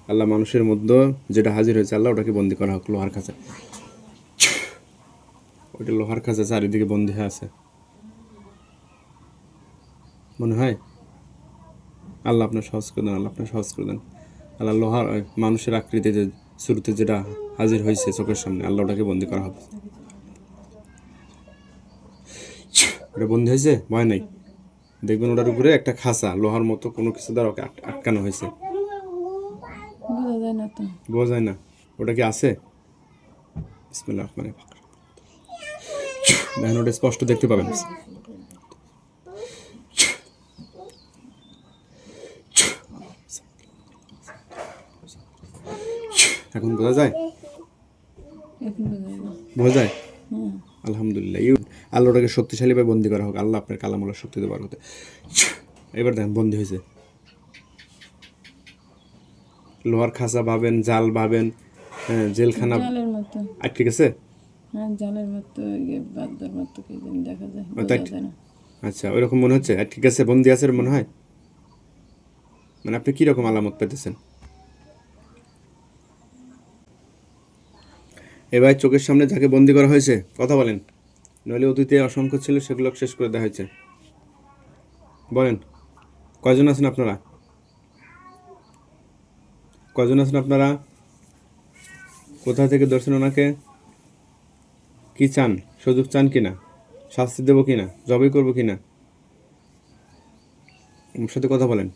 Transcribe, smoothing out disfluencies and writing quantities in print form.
আল্লাহ মানুষের মধ্যে যেটা হাজির হয়েছে আল্লাহ ওটাকে বন্দি করা হোক লোহার খাঁচা। ওইটা লোহার খাঁচা চারিদিকে বন্দি হয়ে আছে মনে হয়। আল্লাহ আপনার সহজ করে দেন, আল্লাহ আপনার সহজ করে দেন। আল্লাহ লোহার মানুষের আকৃতিতে শুরুতে যেটা হাজির হয়েছে চোখের সামনে আল্লাহ ওটাকে বন্দি করা হবে। ওটা বন্দি হয়েছে, ভয় নাই। দেখবেন ওটার উপরে একটা খাঁচা লোহার মতো কোনো কিছু দ্বারা ওকে আটকানো হয়েছে। বোঝা যায় না তো। বোঝা যায় না ওটা কি আছে। বিসমিল্লাহির রহমানির রহিম। দেখেন ওটা স্পষ্ট দেখতে পাবেন। এখন বোঝা যায়, এখন বোঝা যায় না। বোঝা যায়। হ্যাঁ। আলহামদুলিল্লাহ, আল্লাহ ওটাকে শক্তিশালীভাবে বন্দি করা হোক। আল্লাহ আপনার কালামুল্লাহ শক্তি দেবার হতে। এবার দেখেন বন্দি হয়েছে। লোহার খাঁচা ভাবেন, জাল ভাবেন, হ্যাঁ জেলখানা। জালের মতো। আর ঠিক আছে। হ্যাঁ জালের মতো, বাদ্দার মতো কি যেন দেখা যায়, তাই বোঝা যায় না। আচ্ছা ওইরকম মনে হচ্ছে। আর ঠিক আছে, বন্দি আছে মনে হয়। মানে আপনি কীরকম আলামত পেতেছেন? এবার চোখের সামনে যাকে বন্দি করা হয়েছে কথা বলেন, নইলে অতীতে অসংখ্য ছিল সেগুলো শেষ করে দেওয়া হয়েছে। বলেন কয়জন আছেন আপনারা? কয়জন আছেন আপনারা? কোথা থেকে ধরছেন ওনাকে? কি চান? সুযোগ চান কিনা? শাস্তি দেবো কিনা? জবাই করবো কিনা? আমার সাথে কথা বলেন।